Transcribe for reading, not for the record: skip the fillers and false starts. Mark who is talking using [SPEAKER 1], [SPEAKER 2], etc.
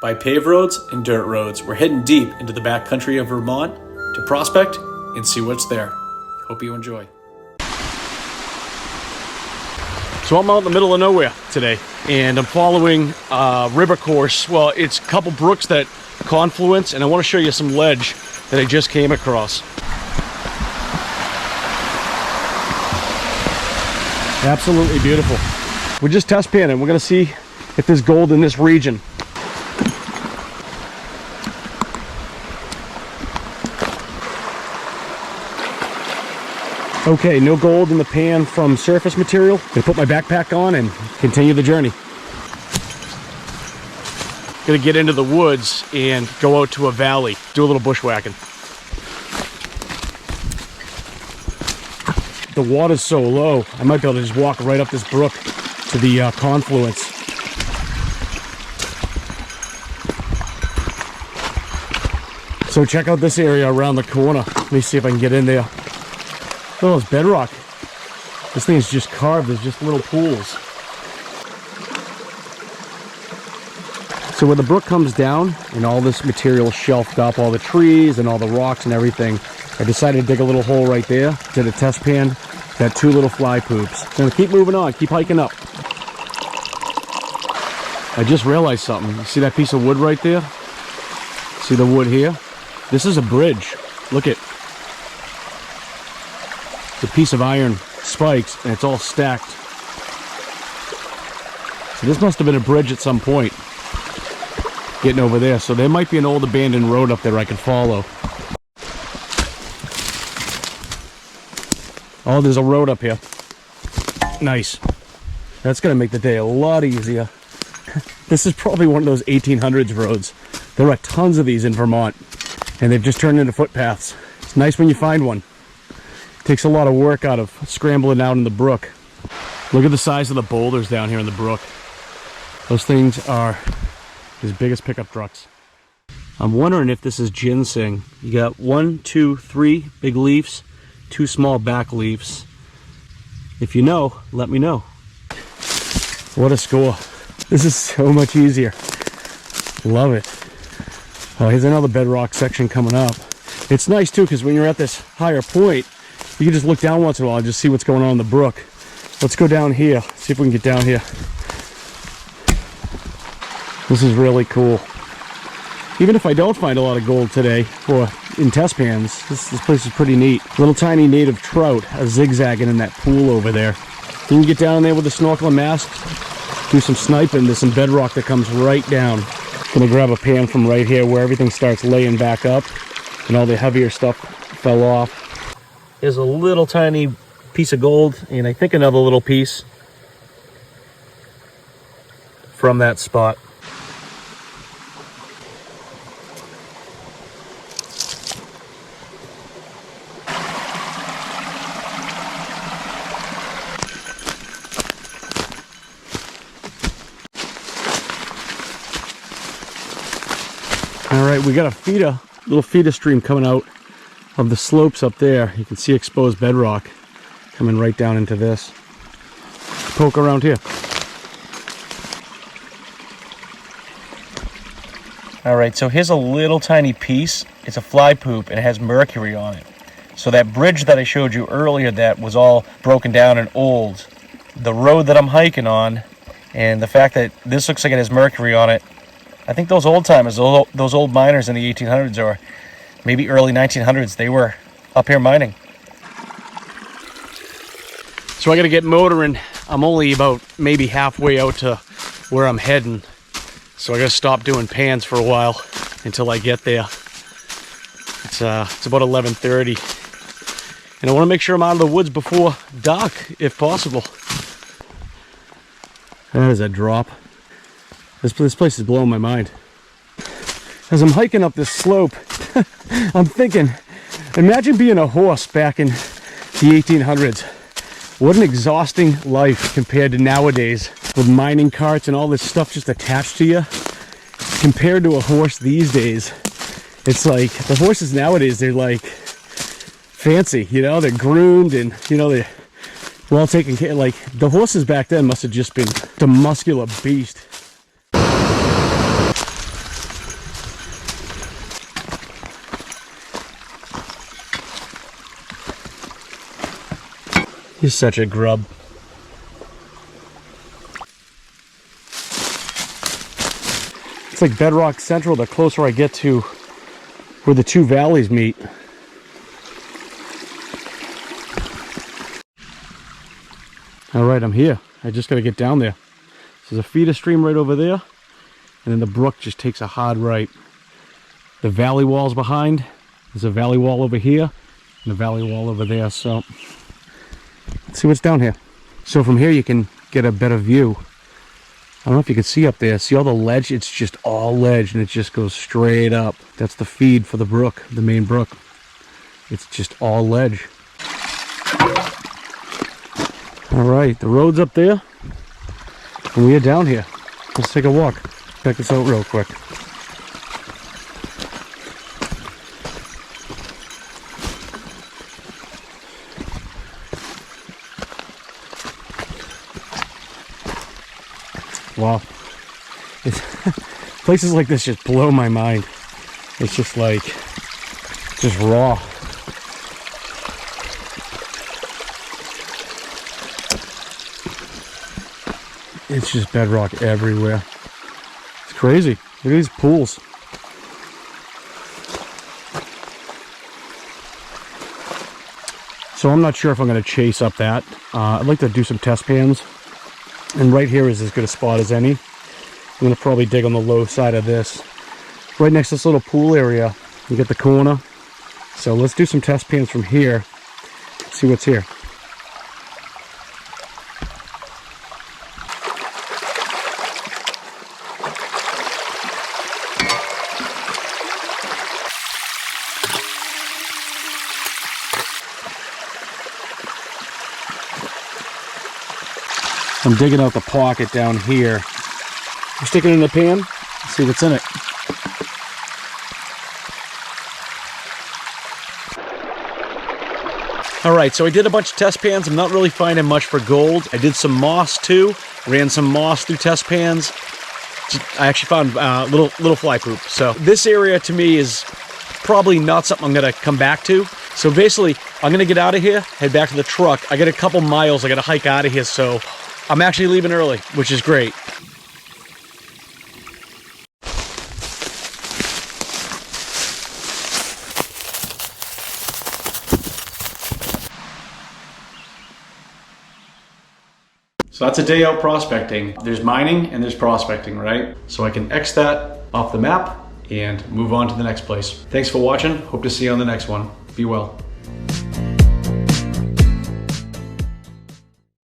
[SPEAKER 1] By paved roads and dirt roads, we're heading deep into the backcountry of Vermont to prospect and see what's there. Hope you enjoy. So I'm out in the middle of nowhere today, and I'm following a river course. Well, it's a couple brooks that confluence, and I want to show you some ledge that I just came across. Absolutely beautiful. We're just test panning. We're going to see if there's gold in this region. Okay, no gold in the pan from surface material. Gonna put my backpack on and continue the journey. Gonna get into the woods and go out to a valley, do a little bushwhacking. The water's so low, I might be able to just walk right up this brook to the confluence. So check out this area around the corner. Let me see if I can get in there. Oh, it's bedrock. This thing is just carved. There's just little pools. So where the brook comes down and all this material shelved up, all the trees and all the rocks and everything, I decided to dig a little hole right there. Did a test pan. Got two little fly poops. Gonna keep moving on, keep hiking up. I just realized something. You see that piece of wood right there? See the wood here? This is a bridge. Look at a piece of iron spikes, and it's all stacked. So this must have been a bridge at some point getting over there. So there might be an old abandoned road up there I can follow. Oh, there's a road up here. Nice. That's gonna make the day a lot easier. This is probably one of those 1800s roads. There are tons of these in Vermont, and they've just turned into footpaths. It's nice when you find one. Takes a lot of work out of scrambling out in the brook. Look at the size of the boulders down here in the brook. Those things are as big as pickup trucks. I'm wondering if this is ginseng. You got 1, 2, 3 big leaves, 2 small back leaves. If you know, let me know. What a score. This is so much easier. Love it. Oh, here's another bedrock section coming up. It's nice too, because when you're at this higher point, you can just look down once in a while and just see what's going on in the brook. Let's go down here, see if we can get down here. This is really cool. Even if I don't find a lot of gold today, or in test pans, this place is pretty neat. Little tiny native trout are zigzagging in that pool over there. You can get down there with a snorkel and mask, do some sniping. There's some bedrock that comes right down. Gonna grab a pan from right here where everything starts laying back up and all the heavier stuff fell off. There's a little tiny piece of gold, and I think another little piece from that spot. All right, we got a little feeder stream coming out of the slopes up there. You can see exposed bedrock coming right down into this. Poke around here. All right, so here's a little tiny piece. It's a fly poop and it has mercury on it. So that bridge that I showed you earlier that was all broken down and old, the road that I'm hiking on, and the fact that this looks like it has mercury on it, I think those old timers, those old miners in the 1800s or maybe early 1900s, they were up here mining. So I gotta get motoring. I'm only about maybe halfway out to where I'm heading. So I gotta stop doing pans for a while until I get there. It's about 11:30. And I wanna make sure I'm out of the woods before dark, if possible. That is a drop. This place is blowing my mind. As I'm hiking up this slope, I'm thinking, imagine being a horse back in the 1800s. What an exhausting life compared to nowadays, with mining carts and all this stuff just attached to you. Compared to a horse these days, it's like the horses nowadays, they're like fancy, you know, they're groomed and, you know, they're well taken care. Like the horses back then must have just been a muscular beast. He's such a grub. It's like bedrock central the closer I get to where the two valleys meet. All right, I'm here. I just got to get down there. There's a feeder stream right over there, and then the brook just takes a hard right. The valley wall's behind. There's a valley wall over here, and a valley wall over there. So let's see what's down here. So from here you can get a better view. I don't know if you can see up there. See all the ledge? It's just all ledge, and it just goes straight up. That's the feed for the brook, the main brook. It's just all ledge. All right, the road's up there, and we are down here. Let's take a walk. Check this out real quick. Wow. Places like this just blow my mind. It's just like, just raw. It's just bedrock everywhere. It's crazy. Look at these pools. So I'm not sure if I'm going to chase up that. I'd like to do some test pans. And right here is as good a spot as any. I'm going to probably dig on the low side of this. Right next to this little pool area, you get the corner. So let's do some test pans from here. See what's here. I'm digging out the pocket down here. I'm sticking it in the pan. Let's see what's in it. Alright, so I did a bunch of test pans. I'm not really finding much for gold. I did some moss too. Ran some moss through test pans. I actually found little fly poop. So this area to me is probably not something I'm going to come back to. So basically, I'm going to get out of here, head back to the truck. I got a couple miles I got to hike out of here, so I'm actually leaving early, which is great. So that's a day out prospecting. There's mining and there's prospecting, right? So I can X that off the map and move on to the next place. Thanks for watching. Hope to see you on the next one. Be well.